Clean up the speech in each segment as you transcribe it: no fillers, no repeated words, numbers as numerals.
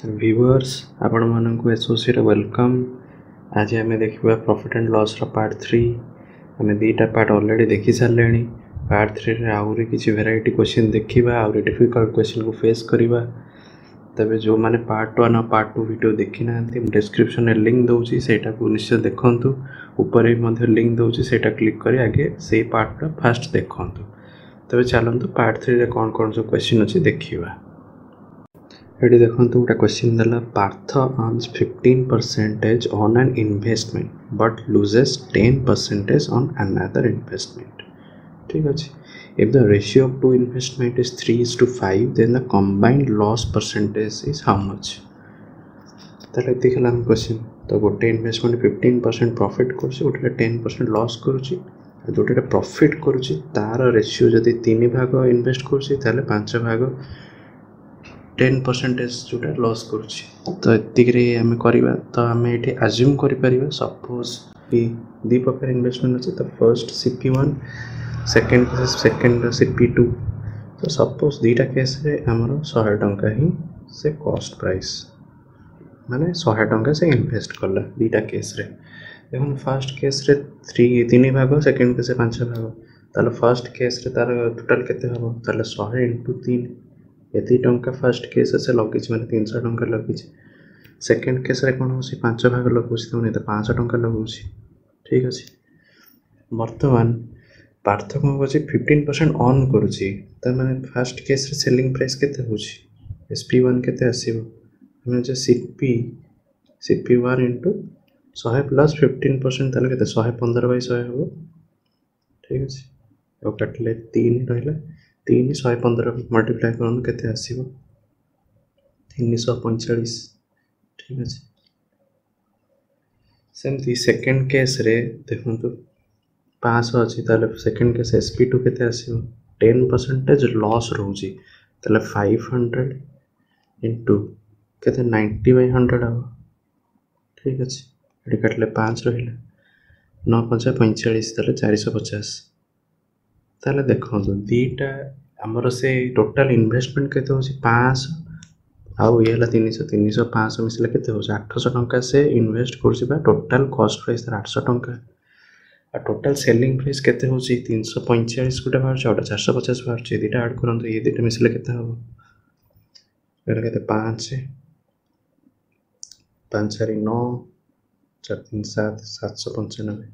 Viewers आपण मानक associate welcome. आज आम देखा प्रॉफिट एंड लॉस पार्ट 3। आम दुईटा पार्ट ऑलरेडी देखी सारे। पार्ट 3 रे आउरी किसी वेराइटी क्वेश्चन देखा, आउरी डिफिकल्ट क्वेश्चन को फेस करवा। तबे जो माने पार्ट 1 और पार्ट 2 वीडियो देखी ना, डिस्क्रिप्शन में लिंक दूसरी से निश्चय देखु। ऊपर भी लिंक दूसरी से क्लिक कर आगे से पार्ट फास्ट देखु। तबे चलतु पार्ट 3 रे कौन कौन सब क्वेश्चन अच्छी देखा। ये देखो गोटे क्वेश्चन देला, Parth earns 15% on an investment but loses 10% on another investment. ठीक अच्छे। If the ratio of two investment is 3:5 then the combined loss percentage is how much. ताले देखला हम क्वेश्चन तो गोटे इन्वेस्टमेंट 15% प्रॉफिट कर, गोटे 10% लॉस करुच्ची। जोटा प्रॉफिट करुच्ची तार रेशियो जदि 3 भाग इन्वेस्ट करुच्ची ताले 5 भाग 10% जोटा लॉस करुच्ची। तो ये आम करवा तो आम ये आज्यूम कर सपोज दी प्रकार इन्वेस्टमेंट अच्छे। तो फर्स्ट CP1, सेकेंड CP2। तो सपोज दुईटा केस रे आमर 100 टंका ही से कॉस्ट प्राइस माने 100 टंका से इन्वेस्ट कला दुईटा केस रे। देखो फर्स्ट केस रे 3 भाग, सेकेंड केस 5 भाग। ताले फर्स्ट केस रे तार टोटल केते हबो, ताले 100 × 3 ये टंका फर्स्ट केस से लगे मैंने 300 टंका लगे। सेकेंड केस रे कौन हो 5 भाग लगुच तो 500 टंका लगुच। ठीक अच्छे। बर्तमान पार्थ कौन कर 15% ऑन करुच्ची मैंने फर्स्ट केस रे सेलिंग प्राइस केते हो SP1 केते आसीबो CP1 × 100 + 15% ताले केते 115/100 हो। ठीक अच्छे। और काटिले 3 रहा 3 115 मल्टीप्लाई कर केते आसीबो 345। ठीक अच्छे। सेमती सेकेंड केस रे देखो 500 अच्छी ताले सेकेंड केस SP2 केते आसीबो 10% लॉस रोची ताले 500 × केते 90/100 हम। ठीक अच्छे। ये काटिले 5 रहा 9 × 5 = 45 ताले 450। ताले देखो दीटा आमर से टोटाल इन्वेस्टमेंट केते हो 500 आउ ये 300 300 500 मिसले केते हो 800 टंका से इन्वेस्ट कर। टोटाल कॉस्ट प्राइस 800 टंका आ टोटाल सेलिंग प्राइस केते हो 345 गोटे बाहर 450 बाहर दुटा ऐड करते ये दुटा मिसले केते हो ये 5 5 4 9 4 3 7 795।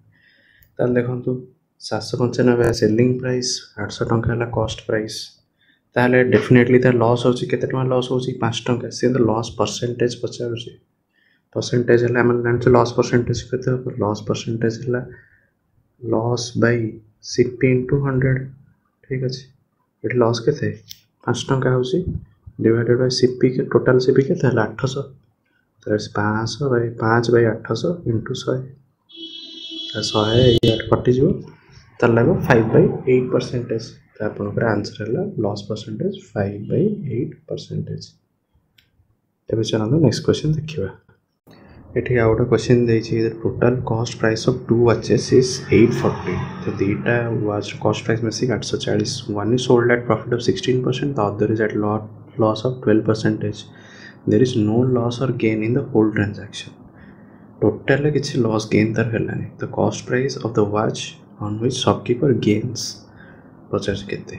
ताल देखो 795 सेलिंग प्राइस 800 टंका है कॉस्ट प्राइस ताले डेफिनेटली तार लॉस होची केते टंका लॉस होची 5 टंका से तो लॉस परसेंटेज पचारुची परसेंटेज है हम जानते लॉस परसेंटेज केते हो लॉस परसेंटेज है लॉस बाय CP × 100। ठीक अच्छे। ये लॉस केते 5 टंका होची डिवाइडेड बाय CP के टोटल CP केते है 800 तो 500/800 × 100 कटि जो तार लगे 5/8%। तो आपनकर आंसर है लॉस परसेंटेज 5/8%। तबे चलो नेक्स्ट क्वेश्चन देखिबा। एठी आ गोटे क्वेश्चन देछि total cost price of 2 watches is 840। तो दीटा वॉच कॉस्ट प्राइस में 840। One is sold at profit of 16%, the other is at loss of 12%। There is no loss और gain in the whole transaction. Total किसी loss gain तार हेलानी। The cost price of the watch on which shopkeeper gains 50 केते।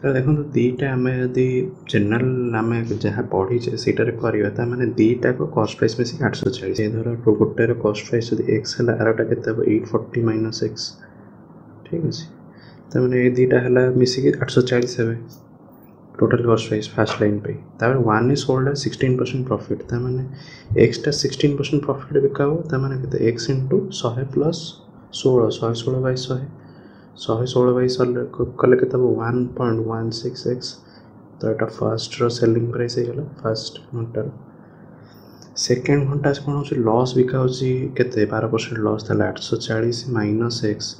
तो देखो दीटा आम यदि general आम जहाँ पढ़ीचे सीटार करवा मैंने दीटा को कॉस्ट प्राइस में 840 धर गोटे कॉस्ट प्राइस यदि x है आरटा के 840 - x। ठीक अच्छे। तो मैंने ये दीटा है मिसिक 840 हे total cost price first line पे। तापर 1 इज सोल्ड एट 16% प्रॉफिट ताने x टा 16% प्रॉफिट बिका हो ताने केते x × 100 + 16 116/100 116/100 कले के 1.16x। तो यहाँ फर्स्ट रो सेलिंग प्राइस है फर्स्ट घंटार। सेकेंड घंटा से कौन हो लॉस बिका हो 12% लॉस 840 - x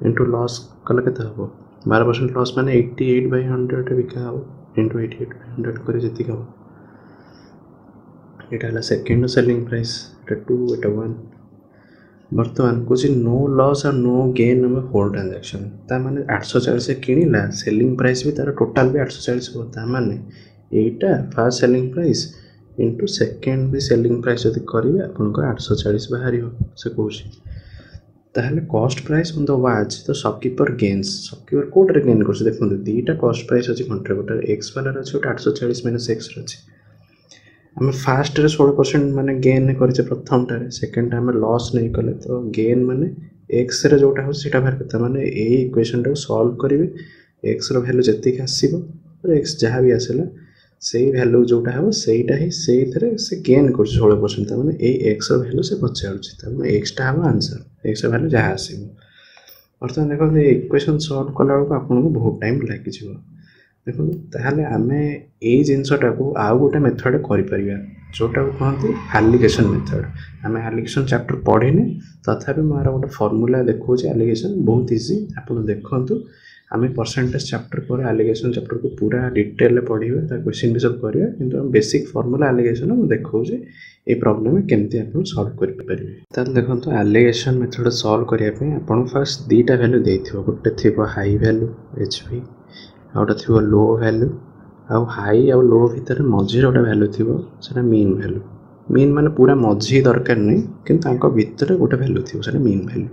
इंटू लॉस कले के 12% लॉस माने 88/100 बिका हो इंटू 88/100 कर जी हम। यहाँ सेकेंड सेलिंग प्राइस 2 1। बर्तमान कुछ नो लॉस और नो गेन हम होल ट्रांजैक्शन ताने 840 से किणला सेलिंग प्राइस भी तार टोटाल भी 840 हो ताने एटा first selling price into second भी सेलिंग प्राइस जब करेंगे आपंकर 840 बाहर से कौन ताहले cost price on the watch तो शॉपकीपर गेन्स शॉपकीपर कोटे गेन कर देखो दुईटा कॉस्ट प्राइस अच्छी कंट्रीब्यूटर एक्स वाला अच्छे गोटे 840 माइनस एक्स अच्छी आम फास्ट 16% माने गेन करे प्रथमटार सेकेंड आम लॉस नहीं कले तो गेन माने एक्स रे जोटा हो सीटा बाहर करता माने यही इक्वेशन टाक सॉल्व करेंगे एक्स रैल्यू जी आसो एक्स जहाँ भी आसला से भैल्यू जोटा हम सहीटा ही से गेन कर 16% मैंने ये एक्स रैल्यू से पचार एक्सटा हम आंसर एक्स भैल्यू जहाँ आस बर्तमान देखो इक्वेशन सॉल्व कला बेलू आपको बहुत टाइम लगे देखो ताहले आम यही जिनसटा को आउ गोटे मेथड कर जोटा कहते एलिगेशन मेथड आम एलिगेशन चैप्टर पढ़ीने तथापि मोर गोटे फर्मूला देखो एलिगेशन बहुत इजी आप देखूँ आम परसेंटेज चैप्टर पर एलिगेशन चैप्टर को पूरा डिटेल पढ़ा क्वेश्चन भी सब करिया किंतु बेसिक फॉर्मूला एलिगेशन मुझे देखा ये प्रॉब्लम केमती आप सॉल्व करेंगे देखो एलिगेशन मेथड सॉल्व करने आप फास्ट दुईटा वैल्यू देते गोटे थी हाई वैल्यू एच पी आउटे थी लो वैल्यू आउ हाई आउ लो भितर मझे गोटे वैल्यू थी से मीन वैल्यू मीन माने पूरा मझी दरकार नहीं कि भितर गोटे वैल्यू थी से मीन वैल्यू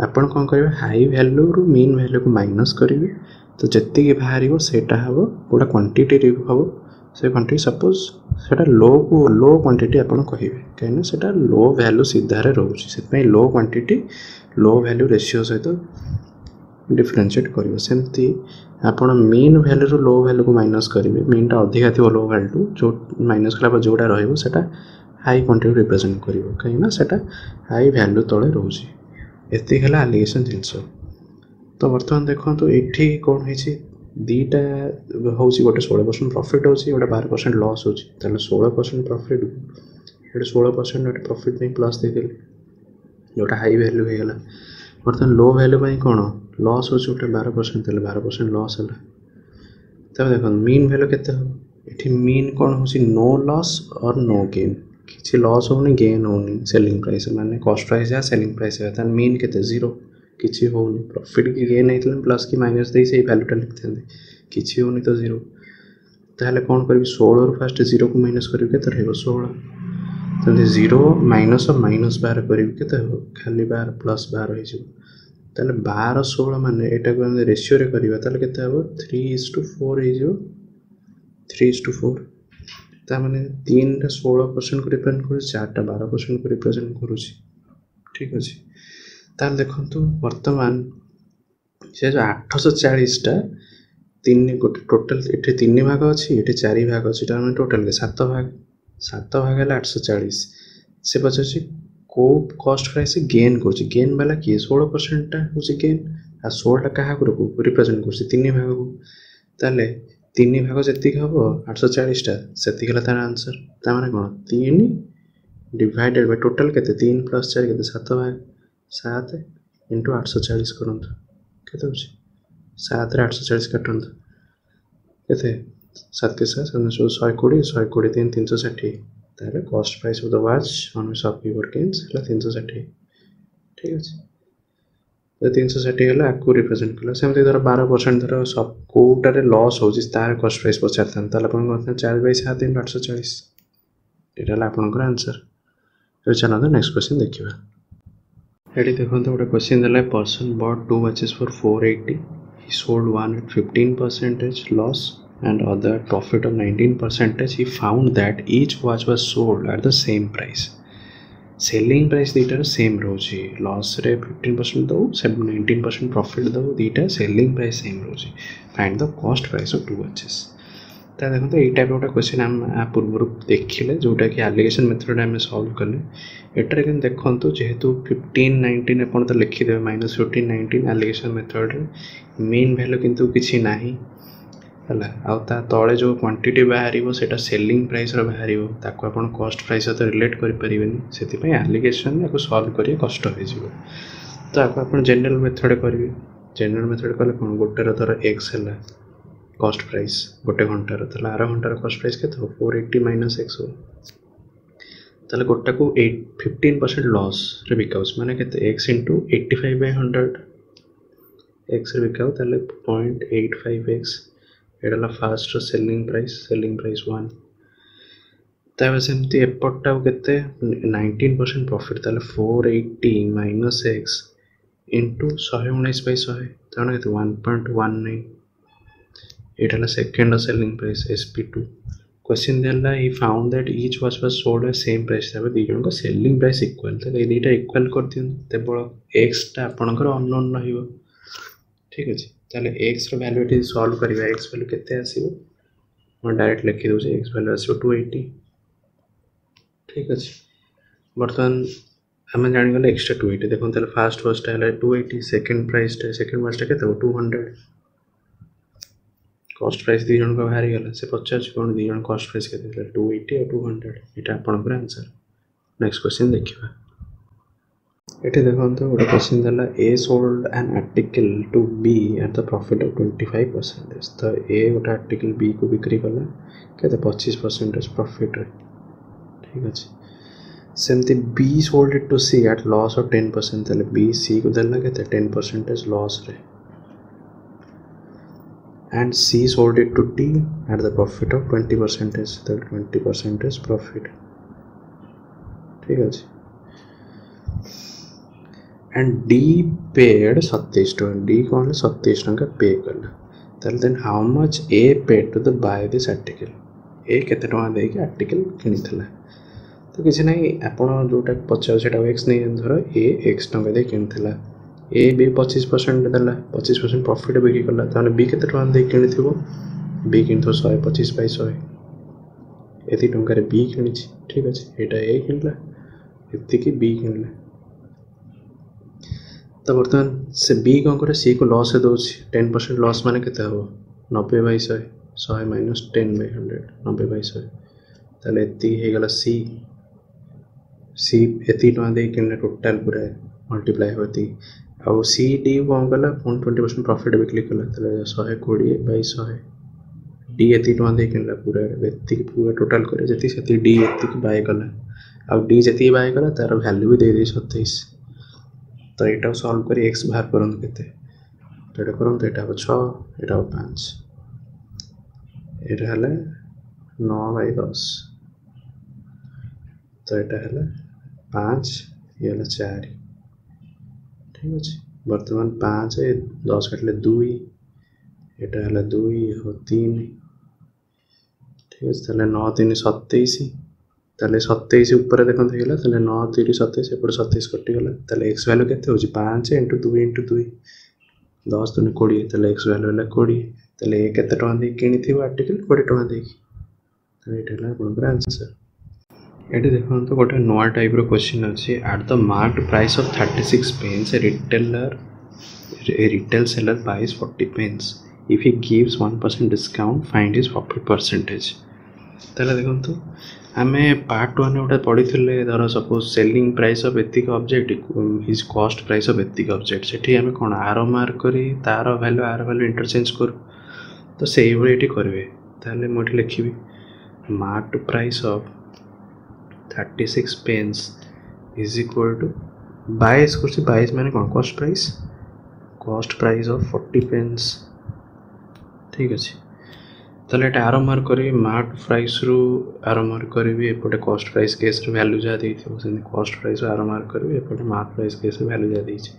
आपन कौन करेंगे हाई वैल्यू रु मीन वैल्यू को माइनस करेंगे तो जी बाहर सेटा हम गोटा क्वांटिटी हम से क्वांटिटी सपोज से लो को लो क्वांटिटी आप कहे कहीं से लो वैल्यू सीधार रोचे से लो क्वांटिटी लो वैल्यू रेशियो सहित डिफरेंशिएट कर सेमती आप मीन वैल्यू रो लो वैल्यू को माइनस करेंगे मीन टा अधिका थी लो वैल्यू जो माइनस कला जोड़ा रोटा हाई क्वांटिटी रिप्रेजेंट कर कहीं से हाई वैल्यू तले रोचे एति है एलिगेशन जिनस तो बर्तमान देखो तो ये कौन है दीटा हूँ गोटे 16% प्रॉफिट होची गोटे 12% लॉस होची 16% प्रॉफिट ये 16% गोटे प्रॉफिट नहीं प्लस देते जोटा हाई वैल्यू हो गला बर्तमान लो वैल्यू कौन लॉस हो गोटे 12% 12% लॉस है तब देखो मीन वैल्यू के मीन कौन हो नो लॉस और नो गेन किसी लॉस होनी गेन होनी सेलिंग प्राइस माने कॉस्ट प्राइस या सेलिंग प्राइस है मीन के जीरो किसी होनी प्रॉफिट की गेन होता प्लस की माइनस दे से वैल्यूटा लिखते किसी होनी तो जीरो ताहले कौन करी 16 फास्ट जीरो को माइनस करी के 16 तो जीरो माइनस और माइनस बार करी के खाली बार प्लस बार हो 12 16 माने एटा को रेशियो रे करिबा ताले केते हबो 3:4 हो 3:4 ताने 3टा 16% को रिप्रेजेंट कर 4टा 12% को रिप्रेजेंट करुँच ठीक अच्छे ताल देखो वर्तमान से जो 840टा तीन गोटे टोटाल ये 3 भाग अच्छी ये 4 भाग अच्छी टोटाल के 7 भाग है 840 से पचार को कॉस्ट प्राइस गेन गेन वाला किए 16%टा हूँ गेन आ 16टा क्या रिप्रेजेंट कर 3 भाग को ताले 3 भाग जी हम 840टा से तार आंसर ताने कौन 3 डिवाइडेड बाय टोटाल के 3 + 4 के 7 भाग 7 इंटू 840 करूँ के 7 840 काटूँ के 7 के 7 120 120 3 360 ताहले cost price of the watch on shopkeeper gains 360 ठीक अच्छे तो 360 है आपको रिप्रेजेंट कला सेमती धर 12% धर सब कोटारे लॉस हो तार कॉस्ट प्राइस पचार ताल 4/7 × 840 ये आपंकर आंसर तो चलो नेक्स्ट क्वेश्चन देखा ये देखो गोटे क्वेश्चन देला person bot 2 watches for 480 he sold one at 15% loss and other profit of 19%. He found that each watch was sold at the same price. Selling price दुईटार सेम रोचे loss रे 15% दो 19% profit दो दुईटा सेलिंग प्राइस सेम रोचे find the cost price of 2 watches तो देखो तो यही टाइप गोटे क्वेश्चन आम पूर्व देखिले जोटा कि एलिगेशन मेथड आम सॉल्व कले एटार कि देखो जेहेतु 15 19 आप तो लिखिदेवे -15 19 एलिगेशन मेथड मीन वैल्यू किंतु किसी ना है आ तले जो क्वांटिटी बाहर से सेलिंग प्राइस बाहर ताको आप कॉस्ट प्राइस सहित रिलेट करें एलिगेशन या सॉल्व करेंगे कष्ट हो तो आप जनरल मेथड करेंगे जनरल मेथड कले कौन गोटे धर एक्स है कॉस्ट प्राइस गोटे घंटार तो आर घंटार कॉस्ट प्राइस के 480 - x हो ताले गोटा को 15% लॉस रे बिका माने केते x × 85/100 x रे बिका ताले 0.85x एडला फास्ट सेलिंग प्राइस 1 तापर सेमती एपटा केते 19% प्रॉफिट ताले 480 माइनस x इंटू 119/100 ताने केते 1.19 एटा ला second selling price SP2 question देला he found that each watch was sold at same price तापर दी जन को सेलिंग प्राइस इक्वल त ए दुटा इक्वल कर दियन केवल x टा आपनकर अननोन रहिबो ठीक अछि ताले x रो वैल्यू एटी सॉल्व करिवा x वैल्यू केते आसीबो मैं डायरेक्ट लिखि दउछे x वैल्यू आसीबो 280 ठीक अछि बर्तमान हमें जानि गले एक्स्ट्रा 280 देखो ताले फर्स्ट फर्स्ट है 280 सेकंड प्राइस टा केते 200 कॉस्ट प्राइस दी जन को बाहरी गला से 50 कोन दी जन कॉस्ट प्राइस केते 280 और 200 एटा आपन पर आंसर नेक्स्ट क्वेश्चन देखिबा एटे देखो तो गोटे क्वेश्चन देला A sold an article to B at the profit of 25% तो ए गोटे आर्टिकल बी को बिक्री कला केते 25% प्रॉफिट रे ठीक अछि सेमती B sold it to C at loss of 10% तले बी सी को देला केते 10% लॉस रे and C sold it to D at the profit of 20%, that 20% profit ठीक है and D paid 27 टଙ୍କା D कौन 27 टଙ୍କା पे कला ताले then how much A paid to the buy this article A केते टଙ୍କା दे के आर्टिकल किनिथला तो किसी नहीं आपण जोटा पचास सेटा x नहीं धर A x टଙ୍କା दे किनिथला ए बी 25% देला 25% प्रॉफिट बिक्री कला ताने बी केते टଙ୍କା दे किनि थिबो बी किनथो 125/100 एती टଙ୍କା रे बी किनिछि ठीक अछि एटा ए किनला एती की बी किनला तो बर्तमान से बी कोन करे सी को लॉस हे दोछि 10% लॉस माने केते हबो 90/100 100 माइनस 10/100 90/100 ताले एती हे गला सी एती टଙ୍କା दे किनले टोटल पूरा मल्टीप्लाई होती आउ सी डी कौन कला 20% प्रॉफिट बिक्री कला तले 120/100 डी एती टଙ୍କା दे किनला पूरा एती पूरा टोटल करे जति सेती डी एती की बाय कला आउ डी जति बाय कला तार वैल्यू भी दे दे 27 तो एटा सॉल्व करी x बाहर करन केते तो एटा करन तो एटा 6 एटा 5 एटा हला 9/10 तो एटा हला 5 ये हला 4 ठीक अछि वर्तमान 5 है 10 काटले 2 एटा हला 2 हो 3 ठीक अछि तले 9 3 27 तले 27 ऊपर देखन हेला तले 9 3 27 एपड़ 27 कटि गला तले x वैल्यू केते होची 5 * 2 * 2 10 3 20 तले x वैल्यू हला 20 तले ए केते टका दे किनि थिबो आर्टिकल 20 टका दे तले एटा हला आपन आंसर एटे देखो तो गोटे नवा टाइप रो क्वेश्चन अछि at the marked price of 36 pence a retail seller buys 40 pence if he gives 1% discount find his profit percentage तले देखो तो हमें पार्ट 1 ओटा पढी थिले धर सपोज सेलिंग प्राइस ऑफ एथिक object is cost price of एथिक ऑब्जेक्ट सेठी हमें कोन आरो मार्क करी तार वैल्यू इंटरचेंज कर तो सेही भली एठी करबे ताले मोठी लिखिबी marked price of 36 pence is equal to 22 कुछ 22 माने कौन कॉस्ट प्राइस ऑफ 40 pence ठीक अछि तले एटा आरो मार्क करी मार्क प्राइस रु आरो मार्क करबी एपटे कॉस्ट प्राइस केस रे वैल्यू जा देइथिबो से कॉस्ट प्राइस आरो मार्क करबी एपटे मार्क प्राइस केस रे वैल्यू जा देइछि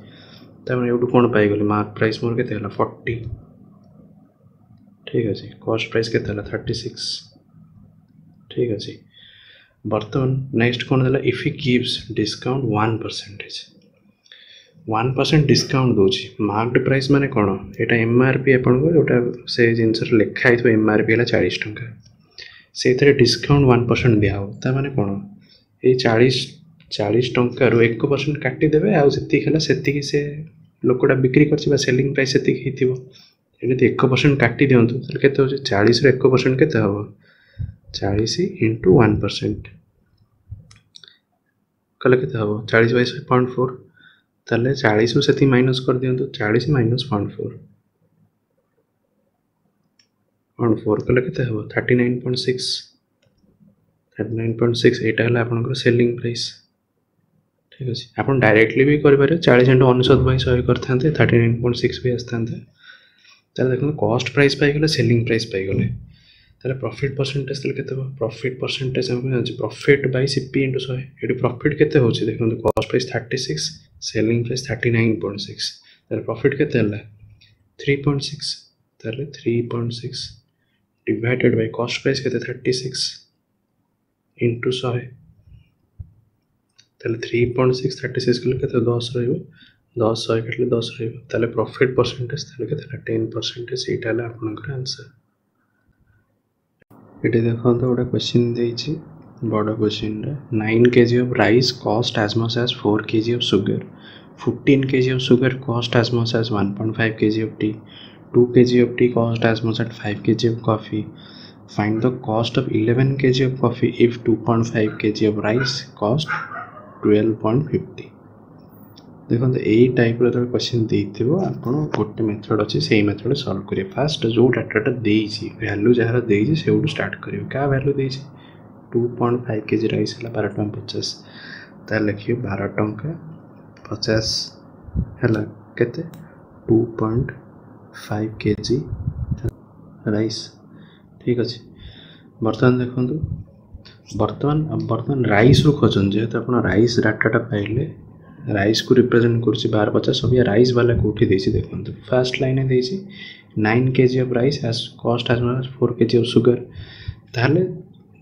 तमे एटु कोन पाई गेली मार्क प्राइस मोर केते हला 40 ठीक अछि कॉस्ट प्राइस केते हला 36 ठीक अछि बर्तमान नेक्स्ट कौन है if he gives discount 1% discount दोची मार्क्ड प्राइस माने कोन एटा एमआरपी अपन को जोटा से जिंस लिखा है तो एमआरपी हला 40 टंका से थरे डिस्काउंट 1% दिया हो ता माने कोन ए 40 टंका रो 1% काटी देबे आ सेति खला सेति की से लोकटा बिक्री करछि बा सेलिंग प्राइस सेति हिथिबो एने 1% काटी दियंतु त केते हो 40 रो 1% केते हो 40 * 1% कल केते हो 40/0.4 तले 40 रु सेति माइनस कर दियंतु 40 - 0.4 0.4 कल केते हो 39.6 एटा हला आपन सेलिंग प्राइस ठीक अछि आपन डायरेक्टली भी करि पारे 40 * 99/100 करथांते 39.6 भी आस्थांते तले देखो कॉस्ट प्राइस पाई गेले सेलिंग प्राइस पाई गेले ताले प्रॉफिट परसेंटेज ताले केते हो प्रॉफिट परसेंटेज हम जानि profit by CP into 100 eighty profit केते होची देखो कॉस्ट प्राइस 36 सेलिंग प्राइस 39.6 ताले प्रॉफिट केते हला 3.6 ताले 3.6 डिवाइडेड बाय कॉस्ट प्राइस केते 36 इनटू 100 ताले 3.6 36 किलो केते 10 रहइबो 10 100 केटले 10 रहइबो ताले प्रॉफिट परसेंटेज ताले केते 10% एटा हला आपनकर आंसर ये देखो तो गोटे क्वेश्चन देछि बड़ क्वेश्चन रे 9 kg of rice cost as much as 4 kg of sugar 15 kg of sugar cost as much as 1.5 kg of tea 2 kg of tea cost as much as 5 kg of coffee find the cost of 11 kg of coffee if 2.5 kg of rice cost 12.50 देखो यही type रो question देइथिबो आपण गोटे method अछि सेही method solve करिए fast जो डाटाटा देइछि value जहार देइछि सेउडू start करियो का वैल्यू देइछि 2.5 केजी राइस हला 12 टଙ୍କା 50 ता लिखियो 12 टଙ୍କା 50 हला केते 2.5 केजी राइस ठीक अछि वर्तमान देखंतु वर्तमान राइस रो खोजन जे त आपण राइस डाटाटा पाइले राइस को रिप्रेजेंट करछि 1250 अब ये राइस वाला कोठी देछि देखंतु फर्स्ट लाइन है देछि 9 kg of rice as cost as 4 kg of sugar ताले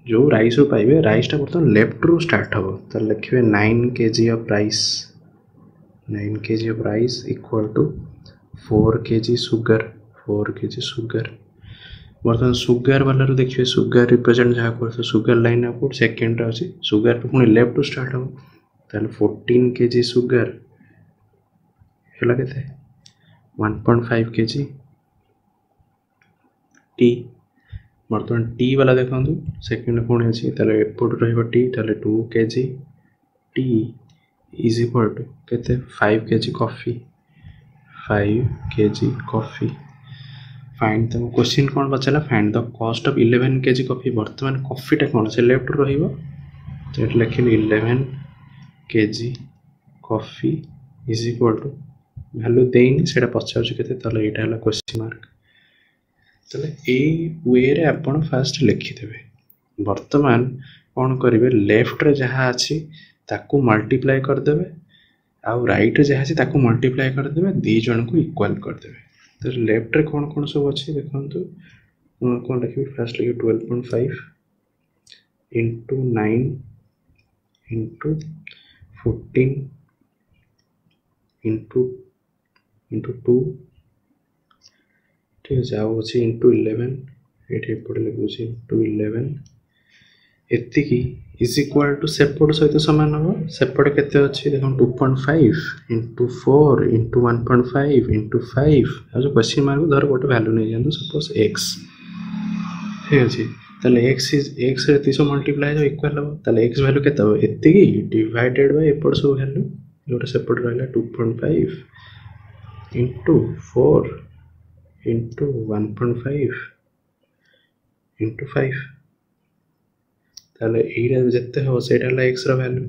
जो राइस रो पाइबे राइस टा बर्तन लेफ्ट रो स्टार्ट हबो त लिखिबे 9 kg of rice 9 kg of rice equal to 4 kg sugar 4 kg sugar बर्तन शुगर वाला रो देखिबे शुगर रिप्रेजेंट जहा करतो sugar line up second row अछि शुगर पुनी लेफ्ट रो स्टार्ट हबो ताले 14 kg शुगर हेला केते 1.5 kg टी बर्तमान टी वाला देखंतु सेकंड कोन अछि ताले एपोर्ट रहइबो टी ताले 2 kg tea is equal to केते 5 kg coffee 5 kg coffee find the question कोन बचला find the cost of 11 kg coffee वर्तमान कॉफी टा कोन से लेफ्ट रहइबो तो एट लिखिले 11 kg coffee is equal to value देइन सेटा पचाउछ केते तले एटा हला क्वेश्चन मार्क तले ए वे रे आपण फर्स्ट लिखि देबे वर्तमान कोन करिवे लेफ्ट रे जहा अछि ताकू मल्टीप्लाई कर देबे आ राइट रे जहा अछि ताकू मल्टीप्लाई कर देबे दी जन को इक्वल कर देबे तो लेफ्ट रे कोन कोन सब अछि देखंतु कोन लिखिबे फर्स्ट लिखिबे 12.5 into 9 into 14 into 2 ठीक है आओ अछि into 11 एठी पड़ लिखु छी into 11 एति की इज इक्वल टू सेपड सहित समान हो सेपड केते अछि देखो 2.5 into 4 into 1.5 into 5 आ जो क्वेश्चन मार्क धर गोटे वैल्यू नै जानू सपोज x ठीक अछि ताले x रे 300 मल्टीप्लाई जो इक्वल हो ताले x वैल्यू केते हो एति की डिवाइडेड बाय एपड सो वैल्यू जोटा सेपड रहला 2.5 into 4 into 1.5 into 5 ताले एरा जत्ते हो सेटा ला x रो वैल्यू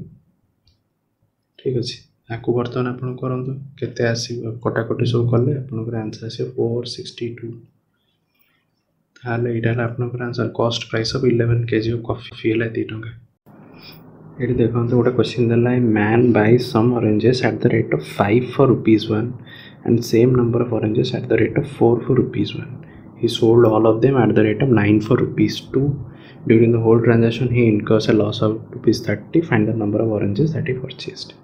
ठीक अछि आकु वर्तमान आपण करंतु केते आसीबो कटाकटी सब करले आपनकर आंसर आसी 462 ताले एटा ला आपनकर answer cost price of 11 kg of coffee हला 2 टका एटी देखंतु गोटा क्वेश्चन देला है man buys some oranges at the rate of 5 for rupees 1 and same number of oranges at the rate of 4 for rupees 1 he sold all of them at the rate of 9 for rupees 2 during the whole transaction he incurs a loss of rupees 30 find the number of oranges that he purchased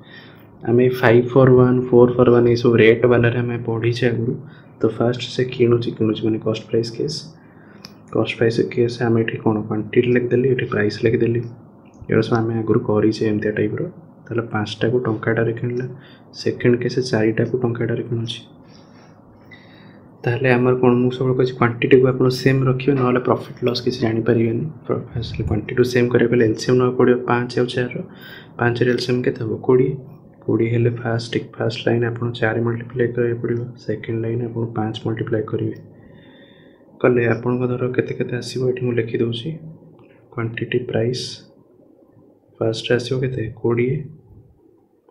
हमें 5 for 1 4 for 1 ये सब rate वाला रे हमें पढ़ी छे गुरु तो first से किनुची माने कॉस्ट प्राइस केस हमें एठी कोन क्वांटिटी लिख देली एठी प्राइस लिख देली एरा सब हमें आगुरु करी छे एमते टाइप रो ताले 5 टा को टंकाटा रे किनला सेकंड केस 4 टा को टंकाटा रे किनुची ताले हमर कोन मु सब कुछ क्वांटिटी को अपन सेम रखियो नले प्रॉफिट लॉस किछ जानि परिबेनी फर्स्ट क्वांटिटी को सेम करे पले एलसीएम न पड़ियो 5 और 4 रो 5 रे एलसीएम केते हो 20 हेले फर्स्ट लाइन अपन 4 मल्टीप्लाई करे पड़ियो सेकंड लाइन अपन 5 मल्टीप्लाई करिवे कले अपन को धरो केते केते आसीबो एठी मु लिखि दोछि क्वांटिटी प्राइस फर्स्ट आसीबो केते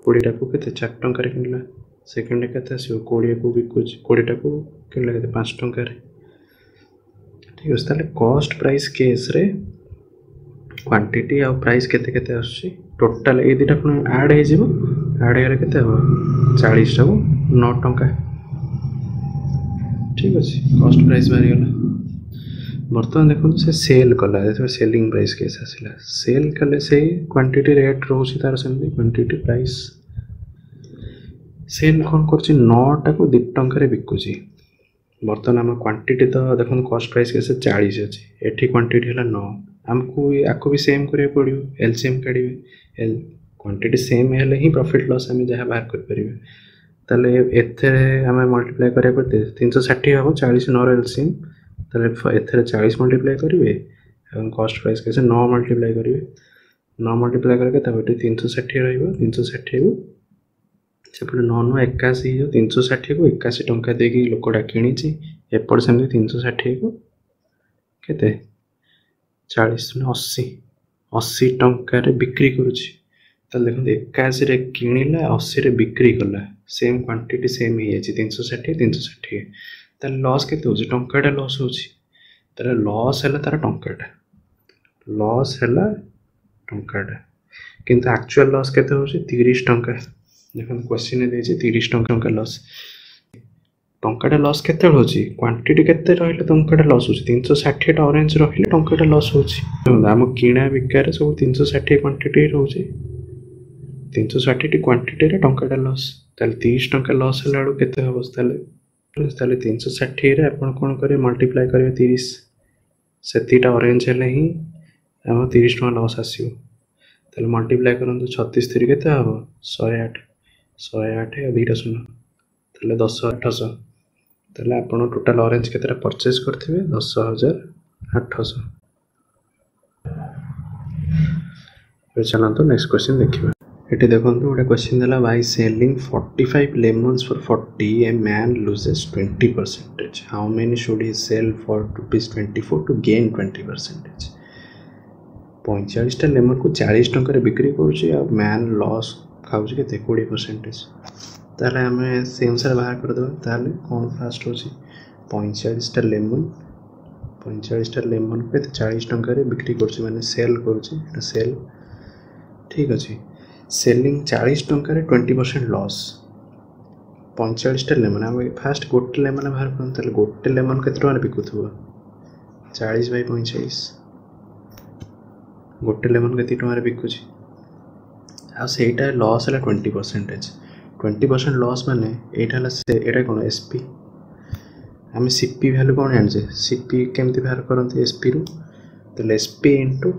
20 टा को केते 4 टंका रे किनला सेकंड केते आसीबो 20 को भी कुछ 20 टा को किनला केते 5 टंका रे ठीक अच्छे ताले कॉस्ट प्राइस केस रे क्वांटिटी आ प्राइस केते केते आछी टोटल ए दुटा पुणी ऐड हो जिवो ऐड हेले केते हो 40 टा 9 टंका ठीक अच्छे कॉस्ट प्राइस बाहरी गला बर्तमान देखो से सेल कला जो सेलिंग प्राइस केस आसला सेल कले से क्वांटिटी रेट रोची तार सेमती क्वांटिटी प्राइस सेल कौन कर 9 टा को 2 टंका बिकुची बर्तमान आम क्वांटिटी तो देखो कॉस्ट प्राइस केस 40 अच्छी एटी क्वांटिटी है 9 आमको आपको भी सेम करिया पड़ो एलसीएम काढ़े एल क्वांटिटी सेम हेले ही प्रॉफिट लॉस आम जहाँ बाहर कर परिबे ताले एथरे आम मल्टीप्लाई करिया पड़ते 360 हम 40 9 एलसीएम ताले एथरे 40 मल्टीप्लाई करेंगे कॉस्ट प्राइस कैसे 9 मल्टीप्लाई करेंगे 9 मल्टीप्लाई करके तब 360 रहिबो 360 को सेपटे 9 9 81 हो 360 को 81 टंका देकी लोकटा किणी एपट सेमती 360 को केते 40 80 80 टंका बिक्री करुच्ची देखो 81 रे किणिला 80 रे बिक्री कला सेम क्वांटिटी सेम ही 360 360 तार लॉस केते होची टंकाटा लॉस होची तार लॉस हैला तार टंकाटा लॉस हैला टंकाटा किंतु एक्चुअल लॉस केते होची 30 टंका देखो क्वेश्चन देछि 30 टंका लॉस टंकाटा लॉस केते होची क्वांटिटी केते रहले टंकाटा लॉस होची 360 टा ऑरेंज रहले टंकाटा लॉस होची हम किणा बिकार सब 360 क्वांटिटी रहउची 360 टी क्वांटिटी रे टंकाटा लॉस ताले 30 टंका लॉस हैला आडू केते होबस ताले 360 रे आपण कोन करे मल्टीप्लाई करिवे 30 सेतीटा ऑरेंज हेले ही हम 30 टका लॉस आसीबो ताले मल्टीप्लाई करंतु 36 3 केते हबो 108 108 या 2 शून्य ताले 10800 ताले आपण टोटल ऑरेंज केतेटा परचेज करथिबे 10800 पे चलंतु नेक्स्ट क्वेश्चन देखिबा एटी देखो गोटे क्वेश्चन देला by selling 45 lemons for 40 a man loses 20%. How many should he sell for ₹24 to gain 20%? 45 टा लेमन को 40 टंका बिक्री करुचे आ मैन लॉस खाऊचे केते 20%. ताले हमें सेम से बाहर कर देबा ताले कोन फास्ट होची 45 टा लेमन को 40 टंका बिक्री करुचे माने सेल करुचे एटा सेल ठीक अछि सेलिंग 40 टंका 20% लॉस 45 टा लेमन आम फास्ट गोटे लेमन बाहर कर गोटे लेमन के बिकुथो 40 बाई 45 गोटे लेमन के टकर बिकुची आईटा लॉस है 20% लॉस माने यहाँ कौन एसपी आम सीपी भैल्यू कौन जाने सीपी केमती बाहर करते एसपी रू तो SP into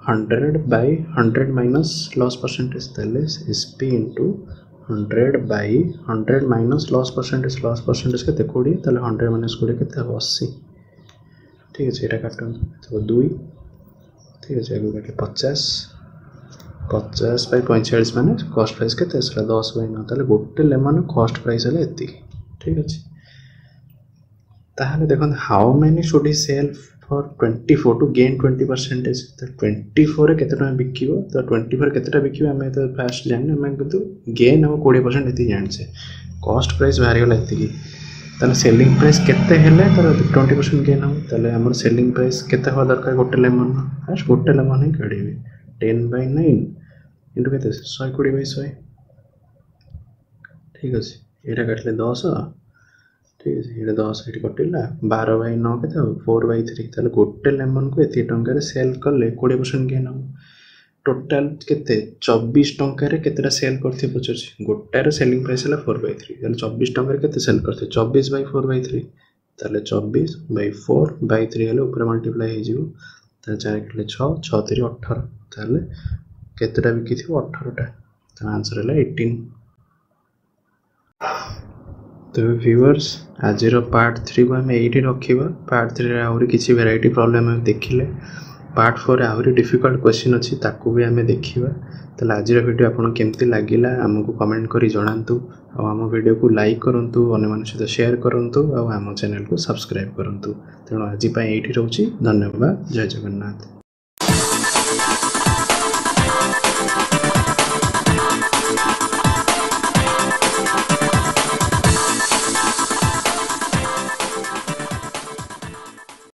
100 by 100 minus loss percentage SP into 100 by 100 minus loss percentage के 20 ताले 100 माइनस 20 के 80 ठीक है ये काटो 2 ठीक है आगे काटे 50 बाई 45 माने कॉस्ट प्राइस के 10 बाई 9 ताले गोटे लेमन कॉस्ट प्राइस है एति ठीक है ताहले देखो how many should he sell for 24 to gain 20% तो 24 रे केते टका बिकिबो तो 24 केतेटा बिकिबो हमें तो फास्ट जाने हमें किंतु गेन हम 20% एति जानछे कॉस्ट प्राइस बाहर गला एति ताले सेलिंग प्राइस केते हेले तर 20% गेन हम ताले हमर सेलिंग प्राइस केते हो दरकार गोटे लेमन फास्ट गोटे लेमन ही काढिबे 10 बाय 9 इनटू केते 120 बाय 100 ठीक अछि एटा काटले 10 ठीक है ये 10 ये कटिला 12 बाई 9 के 4 बाई 3 ताले गोटे लेमन को एति टंका रे सेल करले 20% गेन हम टोटल केते 24 टंका रे केतेटा सेल करथे पचछ गोटा रे सेलिंग प्राइस हला 4 बाई 3 ताले 24 टंका रे केते सेल करथे 24 बाई 4 बाई 3 ताले 24 बाई 4 बाई 3 हले ऊपर मल्टीप्लाई हे जिवो ता 4 केले 6 6 3 18 ताले केतेटा बिकी थिबो 18 टा ता आंसर हला 18 तो व्यूअर्स आज पार्ट 3 को आम ये रखा पार्ट 3 आहरी किसी वेराइटी प्रॉब्लम हम देखिले पार्ट 4 आहरी डिफिकल्ट क्वेश्चन अच्छी ताकू भी आम देखा तो आज वीडियो आपको केमती लगिला आमको कमेंट करी जणातु आम वीडियो को लाइक करूँ अन्य सहित शेयर करूँ आम चैनल को सब्सक्राइब करूँ तेणु आज ये रोचे धन्यवाद जय जगन्नाथ।